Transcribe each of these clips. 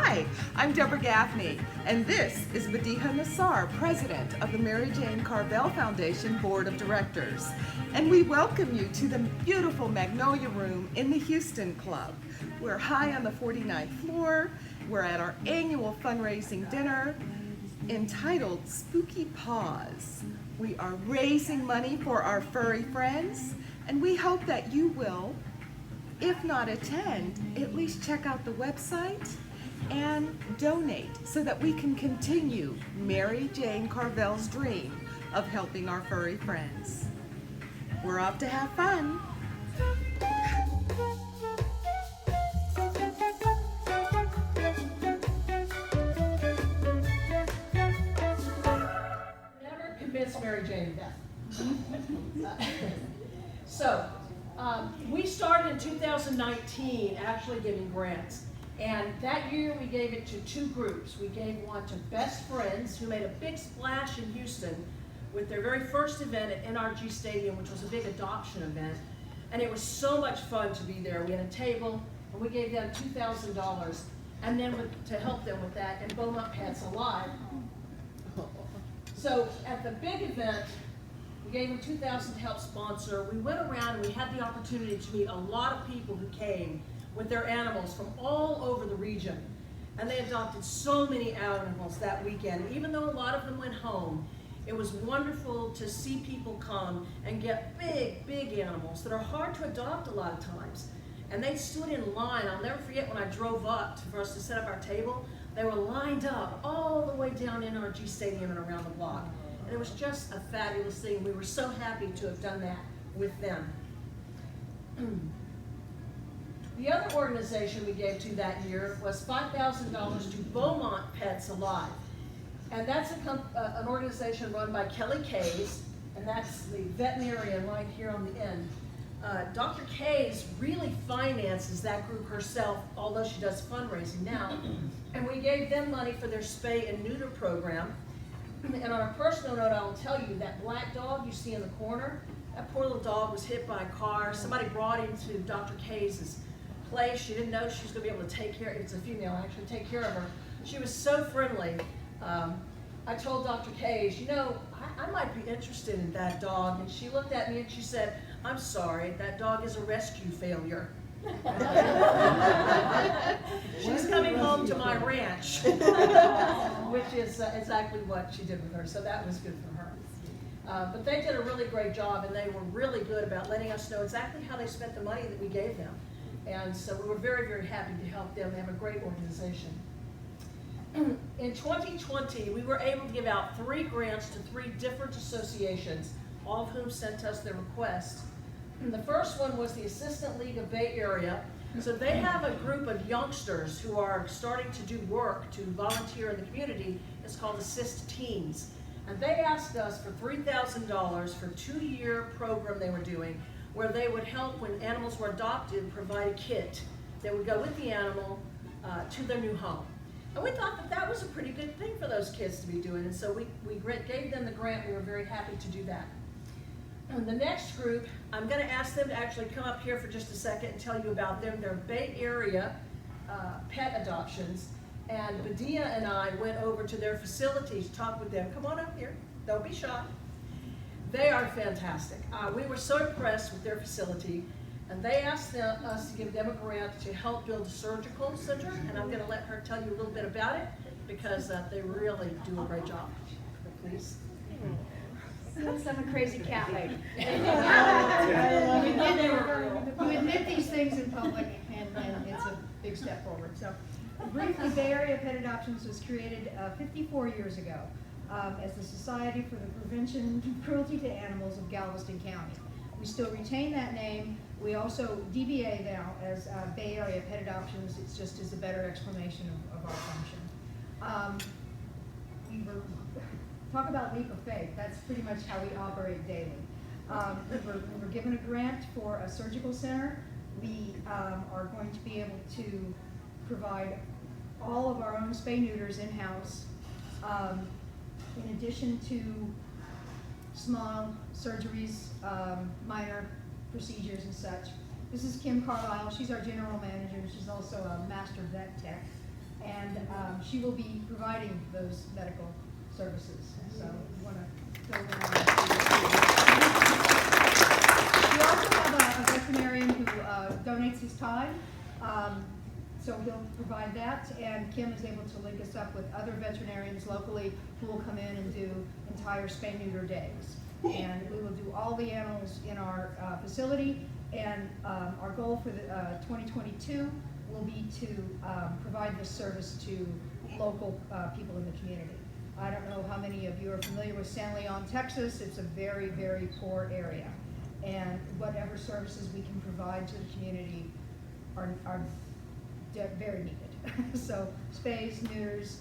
Hi, I'm Deborah Gaffney, and this is Madiha Nassar, President of the Mary Jane Carvel Foundation Board of Directors. And we welcome you to the beautiful Magnolia Room in the Houston Club. We're high on the 49th floor. We're at our annual fundraising dinner entitled Spooky Paws. We are raising money for our furry friends, and we hope that you will, if not attend, at least check out the website and donate so that we can continue Mary Jane Carvel's dream of helping our furry friends. We're off to have fun. Never convince Mary Jane of that. We started in 2019 actually giving grants. And that year we gave it to two groups. We gave one to Best Friends, who made a big splash in Houston with their very first event at NRG Stadium, which was a big adoption event. And it was so much fun to be there. We had a table, and we gave them $2,000. And then to help them with that, and Beaumont Pets Alive. So at the big event, we gave them $2,000 to help sponsor. We went around and we had the opportunity to meet a lot of people who came with their animals from all over the region. And they adopted so many animals that weekend. Even though a lot of them went home, it was wonderful to see people come and get big, big animals that are hard to adopt a lot of times. And they stood in line. I'll never forget when I drove up for us to set up our table, they were lined up all the way down NRG Stadium and around the block. And it was just a fabulous thing. We were so happy to have done that with them. The other organization we gave to that year was $5,000 to Beaumont Pets Alive. And that's an organization run by Kelly Kays, and that's the veterinarian right here on the end. Dr. Kays really finances that group herself, although she does fundraising now. And we gave them money for their spay and neuter program. And on a personal note, I will tell you that black dog you see in the corner, that poor little dog was hit by a car. Somebody brought him to Dr. Kays' place. She didn't know she was going to be able to take care, it's a female actually, take care of her. She was so friendly. I told Dr. Kays, you know, I might be interested in that dog. And she looked at me and she said, I'm sorry, that dog is a rescue failure. She's coming home to my ranch, which is exactly what she did with her, so that was good for her. But they did a really great job, and they were really good about letting us know exactly how they spent the money that we gave them. And so we were very, very happy to help them. They have a great organization. In 2020, we were able to give out 3 grants to 3 different associations, all of whom sent us their requests. And the first one was the Assistant League of Bay Area. So they have a group of youngsters who are starting to do work to volunteer in the community. It's called Assist Teens. And they asked us for $3,000 for a 2-year program they were doing, where they would help when animals were adopted, provide a kit that would go with the animal to their new home. And we thought that that was a pretty good thing for those kids to be doing, and so we gave them the grant. We were very happy to do that. And the next group, I'm going to ask them to actually come up here for just a second and tell you about them. They're Bay Area pet adoptions, and Badia and I went over to their facility to talk with them. Come on up here. Don't be shy. They are fantastic. We were so impressed with their facility, and they asked us to give them a grant to help build a surgical center, and I'm going to let her tell you a little bit about it because they really do a great job. Please. I'm a crazy cat lady. You admit these things in public, and it's a big step forward. So, briefly, Bay Area Pet Adoptions was created 54 years ago as the Society for the Prevention of Cruelty to Animals of Galveston County. We still retain that name. We also DBA now as Bay Area Pet Adoptions. It's just as a better explanation of our function. Talk about leap of faith. That's pretty much how we operate daily. We were given a grant for a surgical center. We are going to be able to provide all of our own spay neuters in-house, in addition to small surgeries, minor procedures and such. This is Kim Carlisle. She's our general manager. She's also a master vet tech. and she will be providing those medical services. So we want to fill in on that. We also have a veterinarian who donates his time. So he'll provide that, and Kim is able to link us up with other veterinarians locally who will come in and do entire spay-neuter days. And we will do all the animals in our facility, and our goal for the 2022 will be to provide this service to local people in the community. I don't know how many of you are familiar with San Leon, Texas. It's a very, very poor area. And whatever services we can provide to the community are very needed. So spays, neuters,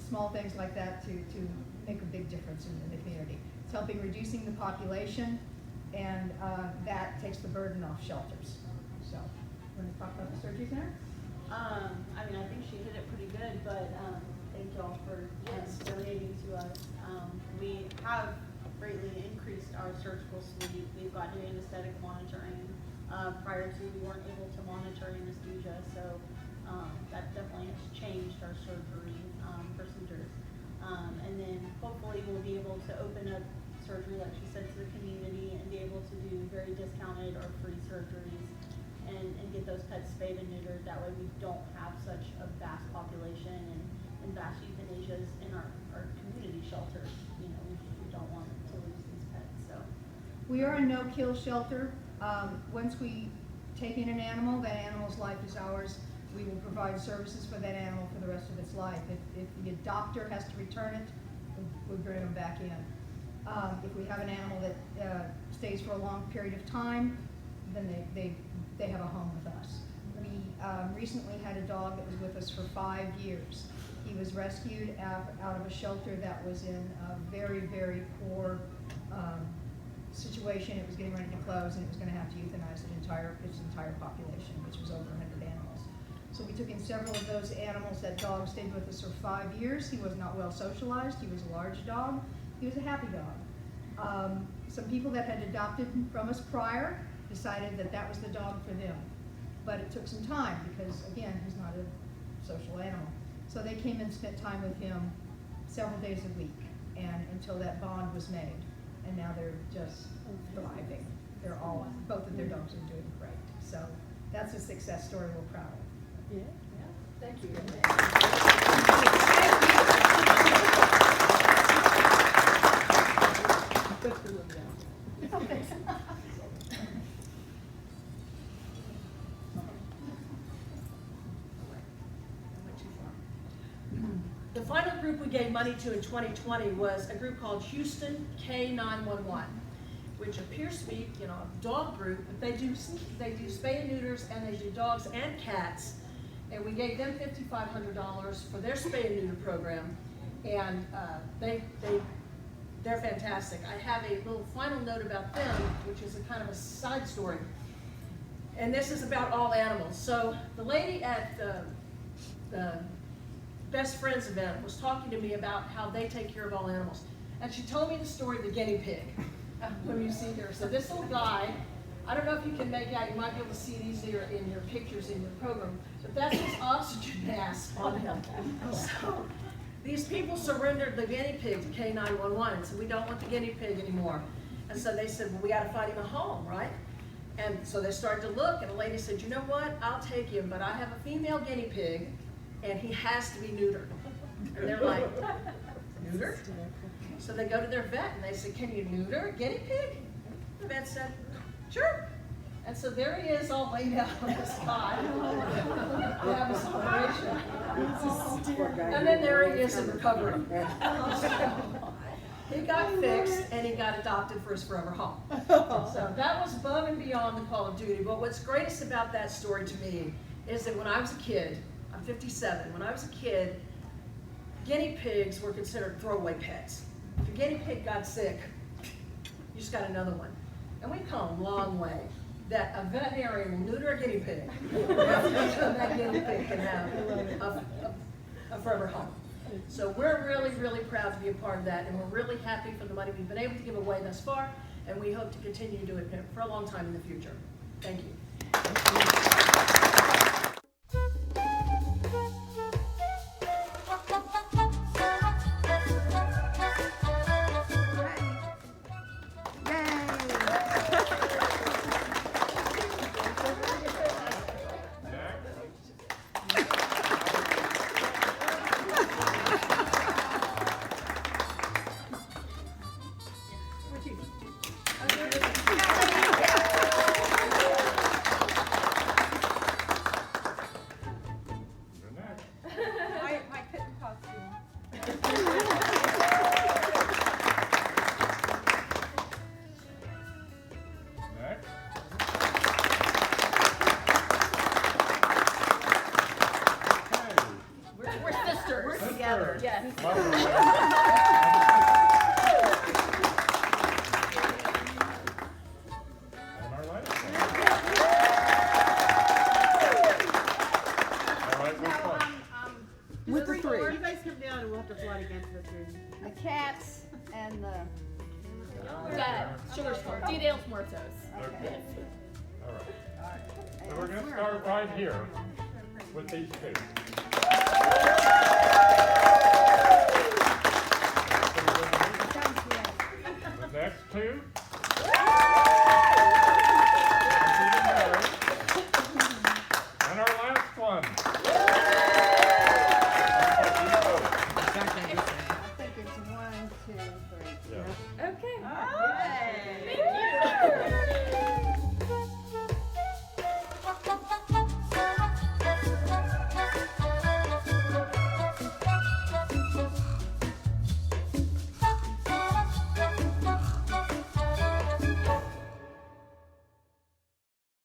small things like that to make a big difference in the community. It's helping reducing the population, and that takes the burden off shelters. So, want to talk about the surgery center? I mean, I think she hit it pretty good, but thank y'all for donating to us. We have greatly increased our surgical suite. We've got new anesthetic monitoring. Prior to, we weren't able to monitor anesthesia, so that definitely has changed our surgery procedures. And then hopefully we'll be able to open up surgery, like she said, to the community and be able to do very discounted or free surgeries and get those pets spayed and neutered. That way we don't have such a vast population and vast euthanasias in our community shelters. You know, we don't want to lose these pets. So We are a no-kill shelter. Once we take in an animal, that animal's life is ours. We will provide services for that animal for the rest of its life. If the adopter has to return it, we bring them back in. If we have an animal that stays for a long period of time, then they have a home with us. We recently had a dog that was with us for 5 years. He was rescued out of a shelter that was in a very, very poor situation. It was getting ready to close, and it was going to have to euthanize its entire population, which was over 100 animals. So we took in several of those animals. That dog stayed with us for 5 years. He was not well socialized. He was a large dog. He was a happy dog. Some people that had adopted from us prior decided that that was the dog for them. But it took some time because, again, he's not a social animal. So they came and spent time with him several days a week, and until that bond was made. And now they're just thriving. Both of their dogs are doing great. So that's a success story we're proud of. Yeah. Thank you. The final group we gave money to in 2020 was a group called Houston K911, which appears to be, a dog group, but they do spay and neuters, and they do dogs and cats. And we gave them $5,500 for their spay and neuter program, and they're fantastic. I have a little final note about them, which is a kind of a side story. And this is about all animals. So the lady at the Best Friends event was talking to me about how they take care of all animals. And she told me the story of the guinea pig, when you see her. So this little guy, I don't know if you can make out, you might be able to see these here in your pictures in your program, but that's his oxygen mask on him. So these people surrendered the guinea pig to K911 and said, we don't want the guinea pig anymore. And so they said, well, we got to find him a home, right? And so they started to look, and a lady said, you know what, I'll take him, but I have a female guinea pig, and he has to be neutered. And they're like, neutered? So they go to their vet, and they say, can you neuter a guinea pig? The vet said, sure. And so there he is, all laid out on the spot. They have his operation. And then there he is in recovery. He got fixed, and he got adopted for his forever home. So that was above and beyond the call of duty. But what's greatest about that story to me is that when I was a kid, I'm 57, when I was a kid, guinea pigs were considered throwaway pets. If a guinea pig got sick, you just got another one. And we've come a long way that a veterinarian will neuter a guinea pig. That guinea pig can have a forever home. So we're really, really proud to be a part of that, and we're really happy for the money we've been able to give away thus far, and we hope to continue to do it for a long time in the future. Thank you. Los Muertos. Okay. All right. So we're going to start right here with these two. Sounds great. The next two